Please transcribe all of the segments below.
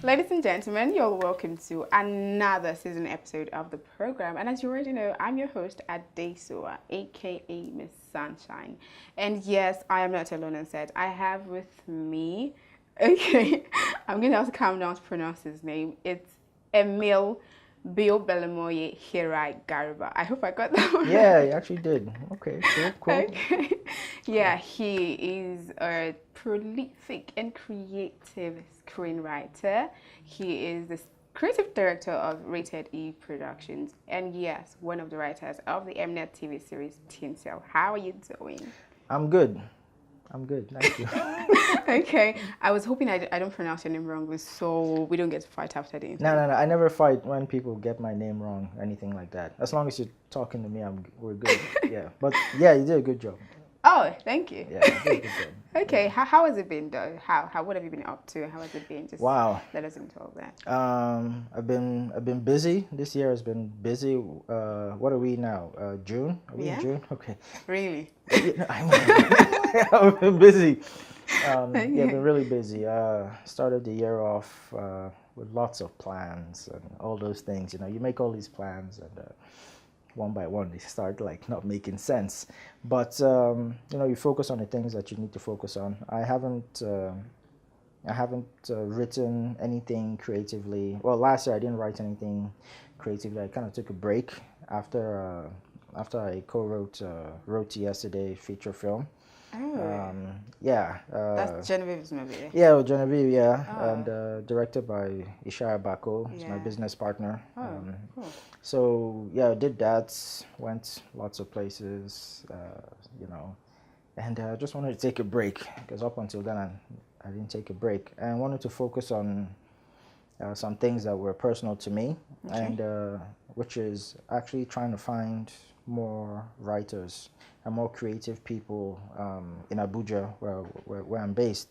Ladies and gentlemen, you're welcome to another season episode of the program. And as you already know, I'm your host, Adesuwa, aka Miss Sunshine. And yes, I am not alone on set. I have with me, okay, I'm going to have to calm down to pronounce his name. It's Emil Biobelemoye Hirai-Garuba. I hope I got that one. Yeah, you actually did. Okay, cool. Okay. Yeah, he is a prolific and creative screenwriter. He is the creative director of Rated E Productions, and yes, one of the writers of the Mnet TV series Tinsel. How are you doing? I'm good. Thank you. Okay, I was hoping I don't pronounce your name wrongly, so we don't get to fight after the interview. No. I never fight when people get my name wrong or anything like that. As long as you're talking to me, we're good. Yeah, but yeah, you did a good job. Oh, thank you. Yeah, you did a good job. Okay, how has it been though? What have you been up to? How has it been? Just Wow. let us into all that. I've been busy. This year has been busy. What are we now? June? Are we in June? Okay. Really? I've been busy. Yeah, been really busy. Started the year off with lots of plans and all those things. You know, you make all these plans and one by one they start like not making sense. But you know, you focus on the things that you need to focus on. I haven't written anything creatively. Well, last year I didn't write anything creatively. I kind of took a break after I wrote Yesterday feature film. Oh. Yeah. That's Genevieve's movie. Yeah, Genevieve, yeah. Oh. And directed by Ishaya Bako, he's my business partner. Oh, cool. So, yeah, I did that, went lots of places, you know, and I just wanted to take a break, because up until then I didn't take a break. And I wanted to focus on some things that were personal to me, okay. And which is actually trying to find more writers and more creative people in Abuja, where I'm based,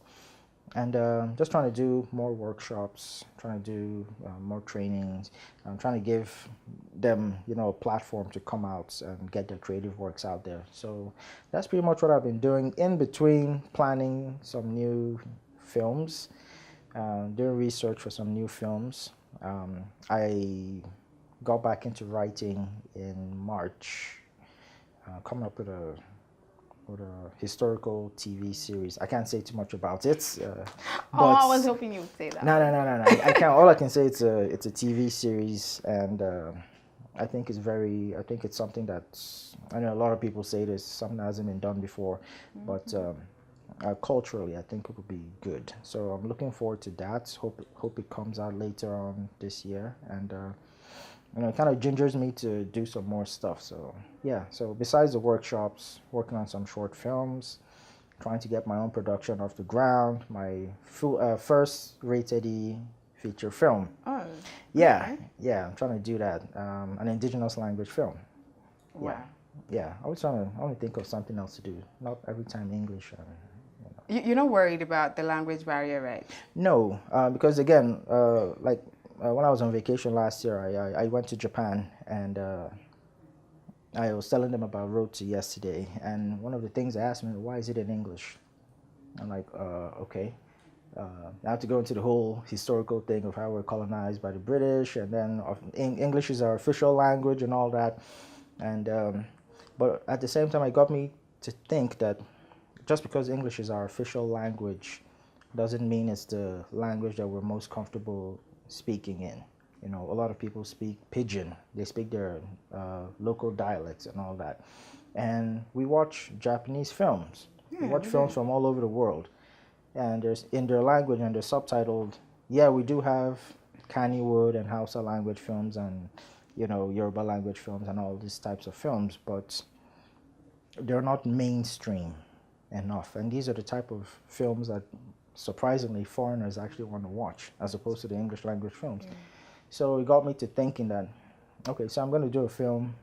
and just trying to do more workshops, trying to do more trainings, trying to give them, you know, a platform to come out and get their creative works out there. So that's pretty much what I've been doing in between planning some new films, doing research for some new films. I got back into writing in March, coming up with a historical TV series. I can't say too much about it. Oh, I was hoping you would say that. No. I can't. All I can say it's a TV series, and I think it's something that I know a lot of people say this, something that hasn't been done before, but culturally I think it would be good. So I'm looking forward to that. Hope it comes out later on this year, and you know, it kind of gingers me to do some more stuff. So yeah, so besides the workshops, working on some short films, trying to get my own production off the ground, my first Rated E feature film. Oh. Yeah, okay. Yeah, I'm trying to do that. An indigenous language film. Wow. Yeah. I want to think of something else to do. Not every time English. You know. You're not worried about the language barrier, right? No, because again, when I was on vacation last year, I went to Japan, and I was telling them about Road to Yesterday, and one of the things they asked me, why is it in English? I'm like, okay. I have to go into the whole historical thing of how we're colonized by the British, and then English is our official language and all that. And but at the same time, it got me to think that just because English is our official language doesn't mean it's the language that we're most comfortable speaking in. You know, a lot of people speak Pidgin. They speak their local dialects and all that. And we watch Japanese films. We watch films from all over the world. And there's in their language, and they're subtitled. Yeah, we do have Kannywood and Hausa language films, and, you know, Yoruba language films and all these types of films, but they're not mainstream enough. And these are the type of films that surprisingly foreigners actually want to watch, as opposed to the English language films. So it got me to thinking that, okay, so I'm going to do a film,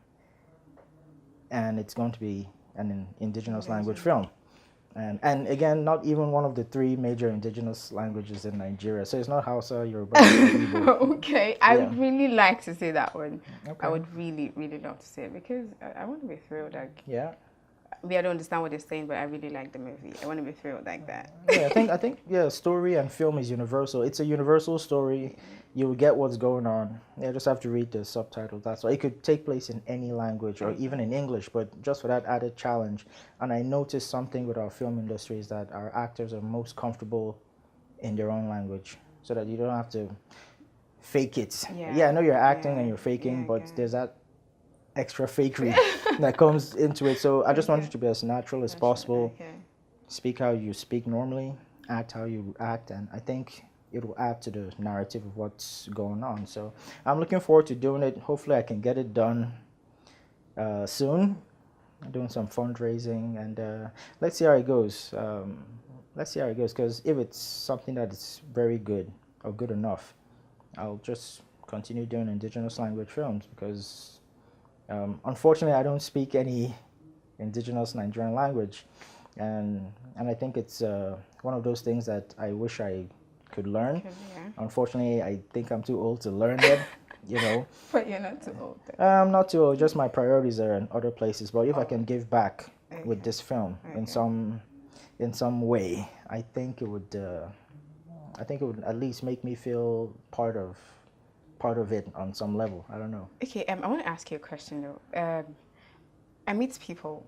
and it's going to be an indigenous language film. And again, not even one of the three major indigenous languages in Nigeria. So it's not Hausa, Yoruba, or Igbo. Okay, I would really like to say that one. Okay. I would really, really love to say it, because I want to be thrilled. Like, yeah. I don't understand what they're saying, but I really like the movie. I want to be thrilled like that. Yeah, I think story and film is universal. It's a universal story. You will get what's going on. You just have to read the subtitles. That's why it could take place in any language or even in English, but just for that added challenge. And I noticed something with our film industry is that our actors are most comfortable in their own language, so that you don't have to fake it. Yeah, I know you're acting and you're faking, but there's that extra fakery that comes into it. So I just want you to be as natural as possible. Speak how you speak normally, act how you act, and I think it will add to the narrative of what's going on. So I'm looking forward to doing it. Hopefully I can get it done soon. I'm doing some fundraising, and let's see how it goes. Let's see how it goes, because if it's something that is very good or good enough, I'll just continue doing indigenous language films, because unfortunately I don't speak any indigenous Nigerian language, and I think it's one of those things that I wish I could learn. Unfortunately, I think I'm too old to learn it, you know. But you're not too old. I'm not too old, just my priorities are in other places. But if I can give back with this film in some way, I think it would at least make me feel part of it on some level. I don't know. Okay, I want to ask you a question though. I meet people,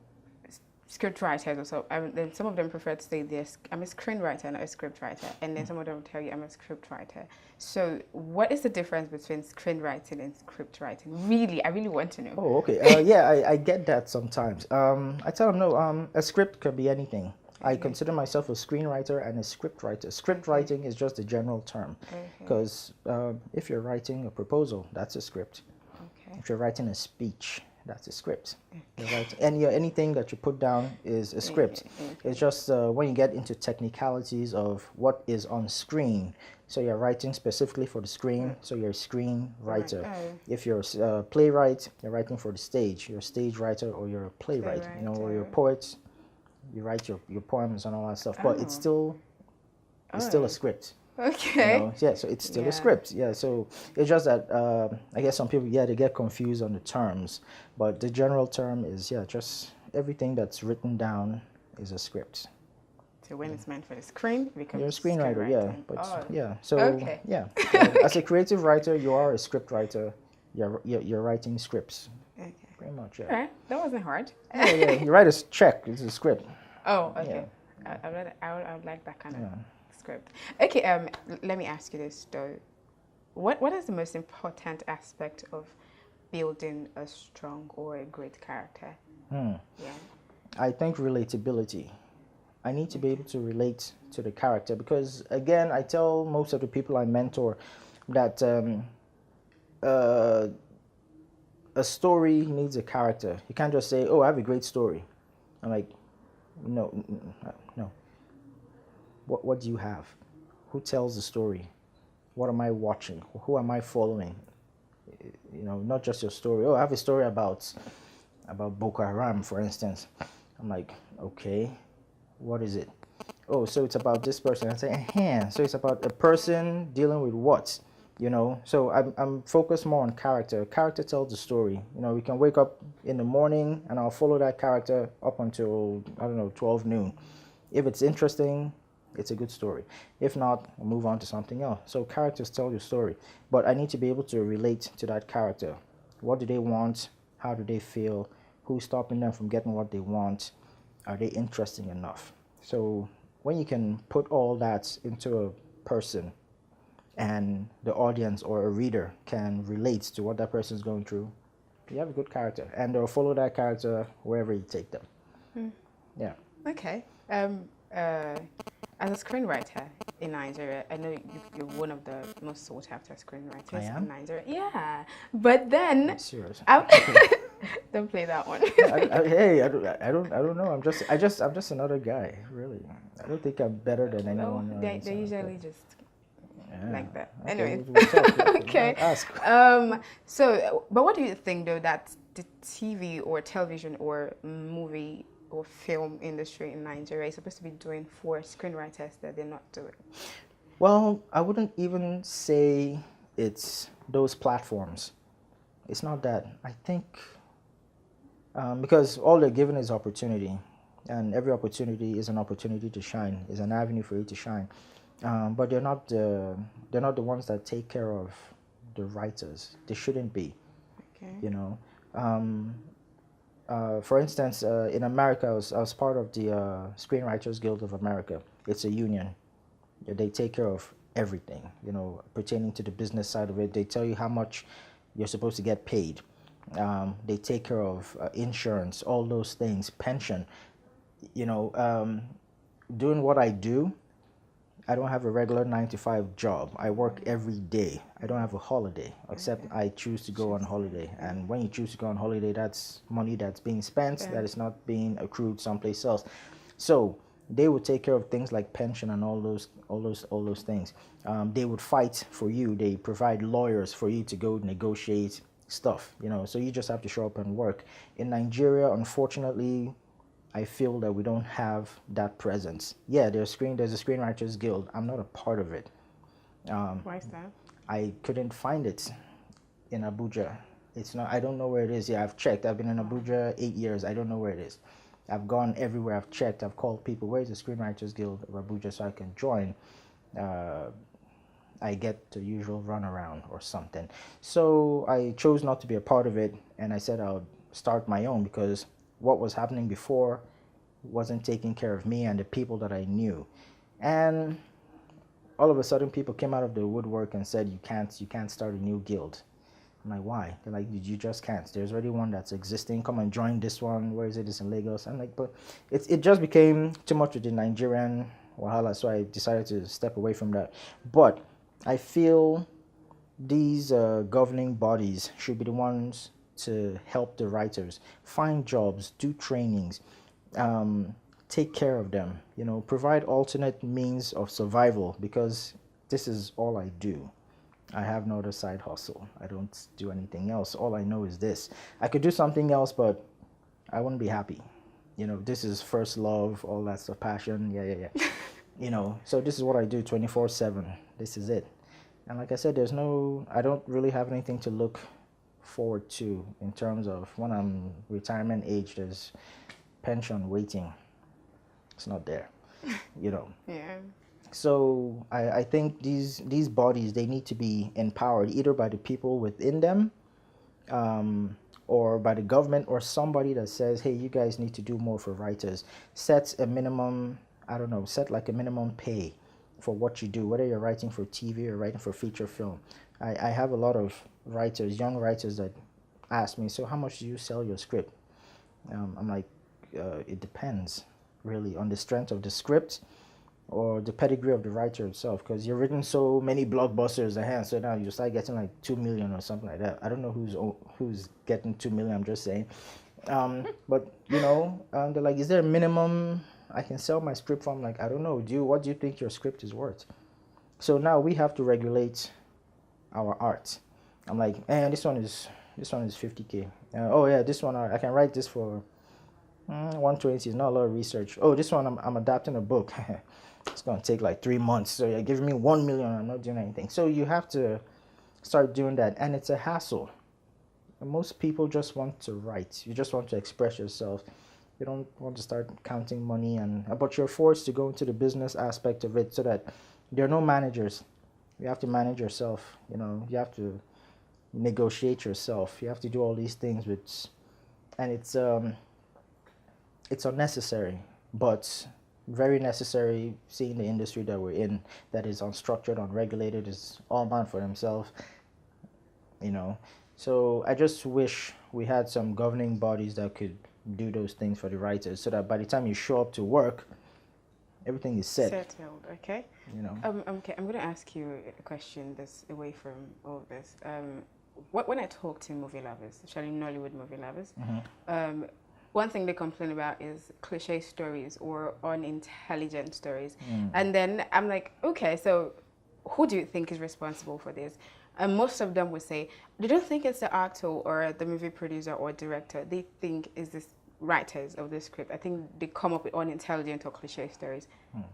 script writers also, then some of them prefer to say this, I'm a screenwriter, not a script writer, and then some of them will tell you I'm a script writer. So what is the difference between screenwriting and script writing? Really, I really want to know. Oh, okay. Yeah, I get that sometimes. I tell them, no, a script could be anything. I consider myself a screenwriter and a script writer. Script writing is just a general term, because if you're writing a proposal, that's a script. If you're writing a speech, that's a script. Anything that you put down is a script. It's just when you get into technicalities of what is on screen. So you're writing specifically for the screen, so you're a screenwriter. If you're a playwright, you're writing for the stage. You're a stage writer, or you're a playwright, or you're a poet. You write your poems and all that stuff, but it's still a script. Okay. You know? Yeah, so it's still a script. Yeah, so it's just that I guess some people, they get confused on the terms, but the general term is just everything that's written down is a script. So when it's meant for the screen, it becomes you're a screenwriter, Okay. As a creative writer, you are a script writer. You're writing scripts. Okay. Pretty much, All right, that wasn't hard. Yeah. You write a check. It's a script. Oh, okay. I would like that kind of script. Okay. Let me ask you this though. What is the most important aspect of building a strong or a great character? I think relatability. I need to be able to relate to the character, because again, I tell most of the people I mentor that a story needs a character. You can't just say, "Oh, I have a great story." I'm like, no. What do you have? Who tells the story? What am I watching? Who am I following? You know, not just your story. Oh, I have a story about Boko Haram, for instance. I'm like, okay, what is it? Oh, so it's about this person. I say, so it's about a person dealing with what? You know, so I'm focused more on character. Character tells the story. You know, we can wake up in the morning and I'll follow that character up until, 12 noon. If it's interesting, it's a good story. If not, I'll move on to something else. So characters tell your story, but I need to be able to relate to that character. What do they want? How do they feel? Who's stopping them from getting what they want? Are they interesting enough? So when you can put all that into a person, and the audience or a reader can relate to what that person is going through, you have a good character, and they'll follow that character wherever you take them. Yeah. Okay. As a screenwriter in Nigeria, I know you're one of the most sought after screenwriters in Nigeria. Yeah, but then I'm serious. Don't play that one. I don't know. I'm just another guy, really. I don't think I'm better than anyone. They usually just. Like that. Okay, Anyway. Okay. Ask. So, but what do you think though that the TV or television or movie or film industry in Nigeria is supposed to be doing for screenwriters that they're not doing? Well, I wouldn't even say it's those platforms. It's not that. I think because all they're given is opportunity. and every opportunity is an opportunity to shine, is an avenue for you to shine. But they're not the ones that take care of the writers. They shouldn't be. Okay. You know. For instance, in America, I was part of the Screenwriters Guild of America. It's a union. They take care of everything, pertaining to the business side of it. They tell you how much you're supposed to get paid. They take care of insurance, all those things, pension. Doing what I do, I don't have a regular 9 to 5 job. I work every day. I don't have a holiday, except I choose to go on holiday. And when you choose to go on holiday, that's money that's being spent, that is not being accrued someplace else. So they would take care of things like pension and all those things. They would fight for you. They provide lawyers for you to go negotiate stuff. So you just have to show up and work. In Nigeria, unfortunately, I feel that we don't have that presence. Yeah, there's a Screenwriters Guild. I'm not a part of it. Why is that? I couldn't find it in Abuja. It's not. I don't know where it is. Yeah, I've checked. I've been in Abuja 8 years. I don't know where it is. I've gone everywhere. I've checked. I've called people. Where's the Screenwriters Guild of Abuja so I can join? I get the usual runaround or something. So I chose not to be a part of it, and I said I'll start my own because what was happening before wasn't taking care of me and the people that I knew. And all of a sudden people came out of the woodwork and said you can't start a new guild. I'm like, why? They're like, you just can't. There's already one that's existing. Come and join this one. Where is it? It's in Lagos. I'm like, but it just became too much of the Nigerian wahala, so I decided to step away from that. But I feel these governing bodies should be the ones to help the writers find jobs, do trainings, take care of them, provide alternate means of survival, because this is all I do. I have no other side hustle. I don't do anything else. All I know is this. I could do something else, but I wouldn't be happy. This is first love, all that stuff, passion. Yeah. So this is what I do 24/7. This is it. And like I said, I don't really have anything to look forward to in terms of when I'm retirement age. There's pension waiting. It's not there. Yeah. So I think these bodies, they need to be empowered either by the people within them, or by the government, or somebody that says, hey, you guys need to do more for writers. Set a minimum, set like a minimum pay for what you do, whether you're writing for TV or writing for feature film. I have a lot of writers, young writers, that ask me, so how much do you sell your script? I'm like, it depends really on the strength of the script or the pedigree of the writer itself, because you've written so many blockbusters ahead, so now you start getting like 2 million or something like that. I don't know who's getting 2 million, I'm just saying. But they're like, is there a minimum I can sell my script from? Like, I don't know. What do you think your script is worth? So now we have to regulate our art. I'm like, this one is 50K. Oh yeah, this one I can write this for 120. Is not a lot of research. Oh, this one I'm adapting a book. It's gonna take like 3 months. So you're giving me 1 million. I'm not doing anything. So you have to start doing that, and it's a hassle. And most people just want to write. You just want to express yourself. You don't want to start counting money, but you're forced to go into the business aspect of it so that there are no managers. You have to manage yourself. You have to negotiate yourself. You have to do all these things, and it's unnecessary, but very necessary, seeing the industry that we're in, that is unstructured, unregulated, is all man for himself. So I just wish we had some governing bodies that could do those things for the writers, so that by the time you show up to work, everything is set. Settled, okay. Okay, I'm going to ask you a question that's away from all of this. When I talk to movie lovers, especially Nollywood movie lovers, one thing they complain about is cliche stories or unintelligent stories. And then I'm like, okay, so who do you think is responsible for this? And most of them would say they don't think it's the actor or the movie producer or director. They think it's the writers of the script. I think they come up with unintelligent or cliche stories.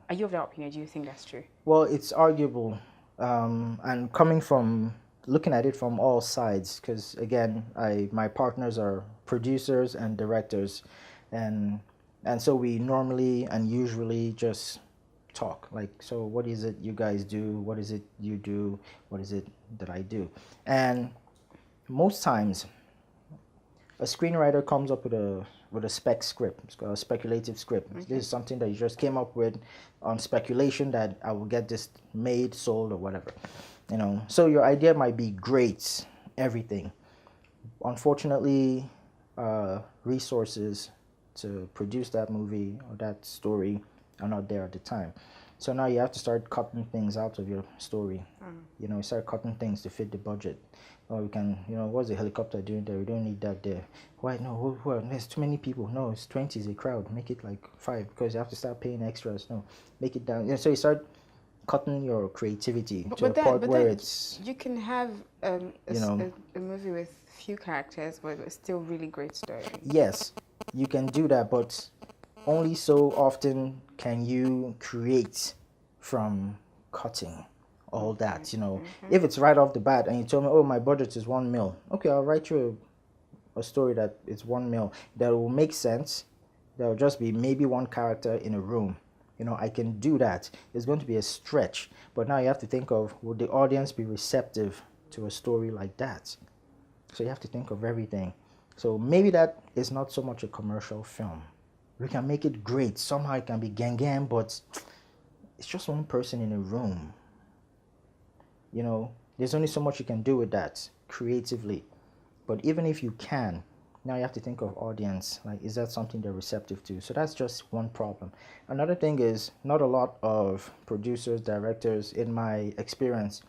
Are you of that opinion? Do you think that's true? Well, it's arguable, and looking at it from all sides, because again, my partners are producers and directors, and And so we normally and usually just talk like, so what is it you guys do? What is it you do? What is it that I do? And most times a screenwriter comes up with a spec script. It's called a speculative script. Okay. This is something that you just came up with on speculation that I will get this made, sold, or whatever. You know, so your idea might be great, everything. Unfortunately, resources to produce that movie or that story are not there at the time. So now you have to start cutting things out of your story. You know, you start cutting things to fit the budget. Or we can, you know, what's the helicopter doing there? We don't need that there. Why? No, there's too many people. No, it's 20 is a crowd. Make it like 5 because you have to start paying extras. No, make it down. You know, so you start cutting your creativity to a point where it's... You can have a movie with few characters, but it's still really great story. Yes, you can do that, but only so often can you create from cutting all that, you know. If it's right off the bat and you tell me, oh, my budget is 1 mil, okay, I'll write you a story that it's 1 mil that will make sense. There will just be maybe one character in a room. You know, I can do that. It's going to be a stretch, but now you have to think of, would the audience be receptive to a story like that? So you have to think of everything. So maybe that is not so much a commercial film. We can make it great. Somehow it can be gang, but it's just one person in a room. You know, there's only so much you can do with that creatively. But even if you can, now you have to think of audience. Like, is that something they're receptive to? So that's just one problem. Another thing is, not a lot of producers, directors, in my experience,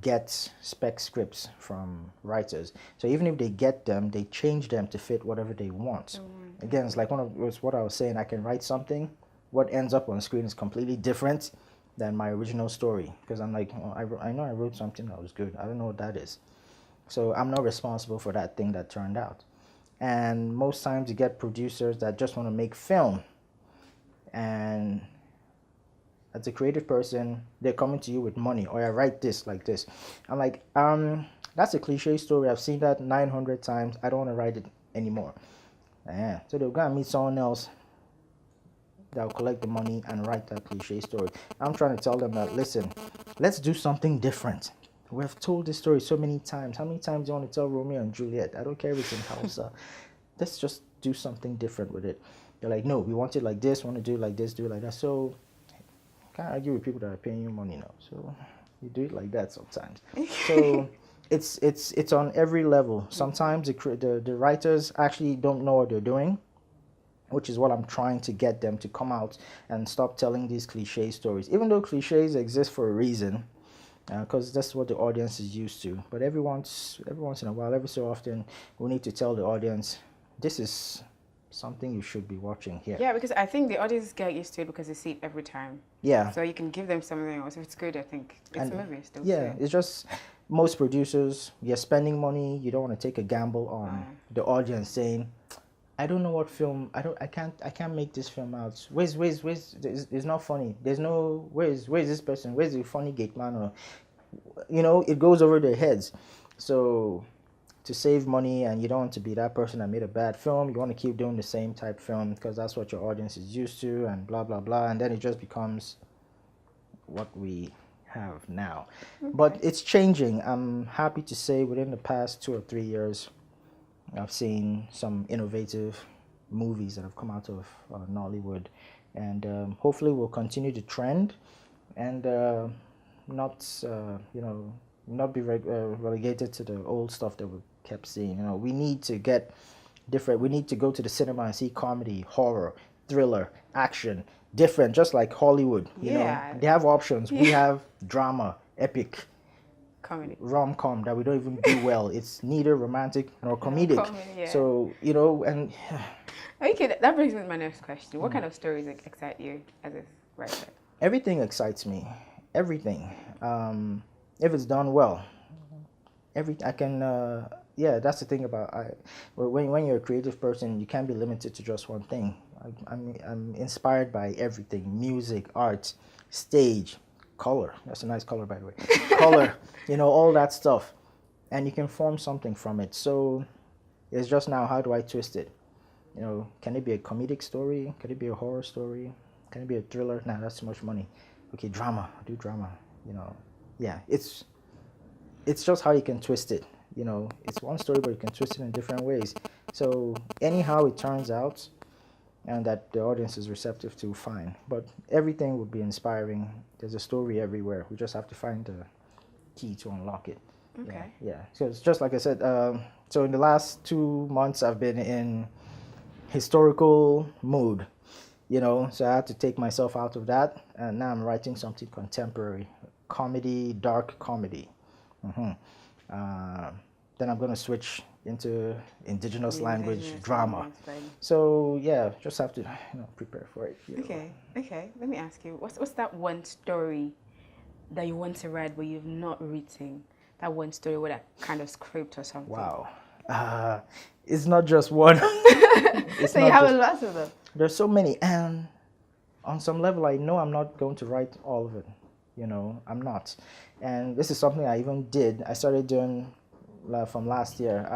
get spec scripts from writers. So even if they get them, they change them to fit whatever they want. Again, it's like what I was saying. I can write something. What ends up on screen is completely different than my original story, because I'm like, oh, I know I wrote something that was good. I don't know what that is. So I'm not responsible for that thing that turned out. And most times you get producers that just want to make film, and as a creative person, they're coming to you with money, or I write this like this. I'm like, that's a cliche story. I've seen that 900 times. I don't want to write it anymore. So they'll go and meet someone else that will collect the money and write that cliche story. I'm trying to tell them that, listen, let's do something different. We have told this story so many times. How many times do you want to tell Romeo and Juliet? I don't care if it's in Hausa. Let's just do something different with it. They're like, no, we want it like this, want to do it like this, do it like that. So can't argue with people that are paying you money now. So you do it like that sometimes. So it's on every level. Sometimes the writers actually don't know what they're doing, which is what I'm trying to get them to come out and stop telling these cliche stories. Even though cliches exist for a reason, because that's what the audience is used to. But every once in a while, every so often, we need to tell the audience, this is something you should be watching here. Yeah, because I think the audience get used to it because they see it every time. Yeah. So you can give them something else. If it's good, I think it's a movie still. Yeah, it's just most producers, you're spending money, you don't want to take a gamble on the audience saying, I don't know what film, I can't make this film out. Where's it's not funny. There's no, where's this person? Where's the funny gate man? Or, you know, it goes over their heads. So to save money, and you don't want to be that person that made a bad film, you want to keep doing the same type film because that's what your audience is used to, and blah, blah, blah. And then it just becomes what we have now. Okay. But it's changing. I'm happy to say within the past 2 or 3 years, I've seen some innovative movies that have come out of Nollywood, and hopefully we'll continue the trend and not be relegated to the old stuff that we kept seeing. You know, we need to get different. We need to go to the cinema and see comedy, horror, thriller, action, different, just like Hollywood. You know, they have options. We have drama, epic, comedy, rom-com that we don't even do well. It's neither romantic nor comedic. So, you know, and okay, that brings me to my next question. What kind of stories excite you as a writer? Everything excites me. Everything. If it's done well, I can. That's the thing about when you're a creative person, you can't be limited to just one thing. I'm inspired by everything: music, art, stage, color. That's a nice color, by the way. Color, you know, all that stuff, and you can form something from it. So it's just now, how do I twist it? You know, can it be a comedic story? Can it be a horror story? Can it be a thriller? Nah, that's too much money. Okay, drama. Do drama. You know, yeah. It's just how you can twist it. You know, it's one story, but you can twist it in different ways. So anyhow it turns out, and that the audience is receptive to, fine. But everything would be inspiring. There's a story everywhere. We just have to find the key to unlock it. Okay. Yeah. So it's just like I said. So in the last 2 months, I've been in historical mood. You know, so I had to take myself out of that, and now I'm writing something contemporary, comedy, dark comedy. Then I'm going to switch into indigenous language drama. So yeah, just have to prepare for it. Okay. Let me ask you, what's that one story that you want to write but you've not written? That one story with that kind of script or something. Wow. It's not just one. So you have a lot of them. There's so many, and on some level, I know I'm not going to write all of it. You know, I'm not. And this is something I even did. I started doing from last year.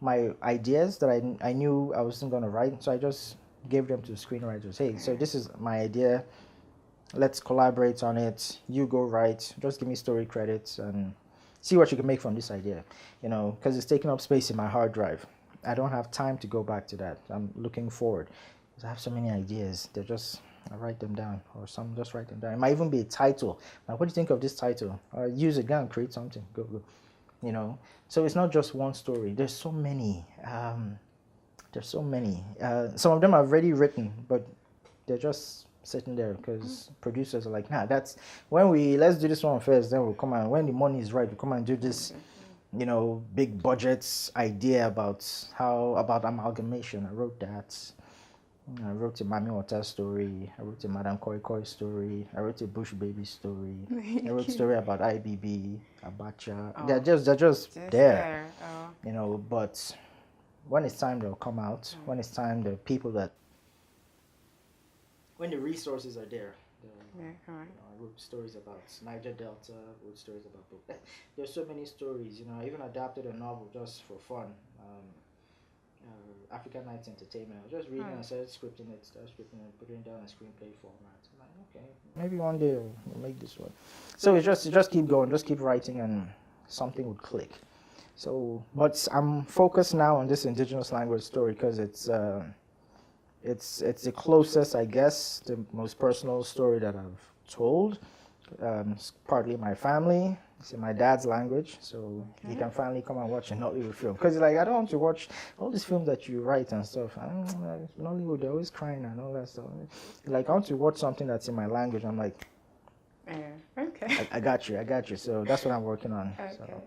My ideas that I knew I wasn't going to write, so I just gave them to the screenwriters. Hey, so this is my idea. Let's collaborate on it. You go write. Just give me story credits and see what you can make from this idea. You know, because it's taking up space in my hard drive. I don't have time to go back to that. I'm looking forward. Because I have so many ideas. I write them down, or some just write them down. It might even be a title. Like, what do you think of this title? Or use it, go and create something. Go. You know, so it's not just one story. There's so many. Some of them are already written, but they're just sitting there because producers are like, nah, let's do this one first, then we'll come and when the money is right, we'll come and do this, big budgets idea about amalgamation. I wrote that. I wrote a Mami Wata story. I wrote a Madame Koi Koi story. I wrote a Bush Baby story. I wrote a story about IBB, Abacha. Oh, they're just there. Oh. But when it's time, they'll come out. Oh. When it's time, the people when the resources are there. I wrote stories about Niger Delta. I wrote stories about there's so many stories. I even adapted a novel just for fun. African Nights Entertainment. I was just reading and started scripting it, putting it down in screenplay format. I'm like, okay, maybe one day we'll make this one. So it's just keep going, just keep writing, and something would click. So, but I'm focused now on this indigenous language story because it's the closest, I guess, the most personal story that I've told. It's partly my family. It's in my dad's language, so he can finally come and watch a Nollywood film. Because he's like, I don't want to watch all these films that you write and stuff. Nollywood, they're always crying and all that stuff. Like, I want to watch something that's in my language. I'm like, okay. I got you. So that's what I'm working on. Okay. So.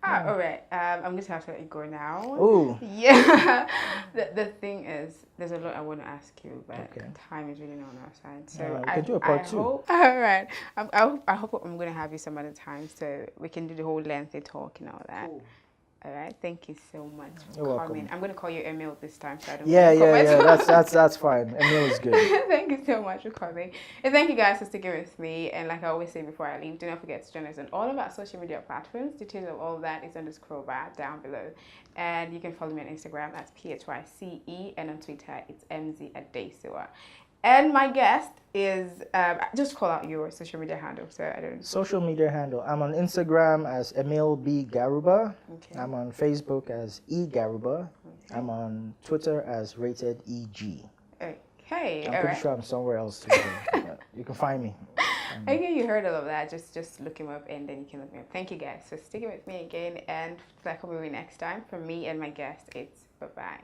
All right. I'm just have to let you go now. Oh. Yeah. The thing is, there's a lot I want to ask you, but time is really not on our side. So we can do a part two. All right. I hope I'm going to have you some other time so we can do the whole lengthy talk and all that. Cool. All right. Thank you so much for coming. I'm going to call you Emil this time, so I don't. Yeah. That's fine. Emil is good. Thank you so much for coming, and thank you guys for sticking with me. And like I always say before I leave, do not forget to join us on all of our social media platforms. Details of all that is on the scroll bar down below, and you can follow me on Instagram. That's PHYCE, and on Twitter it's MZ Adesuwa. And my guest is, just call out your social media handle so I don't... Social media handle. I'm on Instagram as Emil Biobelemoye. Okay. I'm on Facebook as E-Garuba. Okay. I'm on Twitter as Rated EG. Okay, I'm pretty sure I'm somewhere else. You can find me. Okay, you heard all of that. Just look him up and then you can look me up. Thank you guys for sticking with me again and welcome me next time. From me and my guest, it's bye-bye.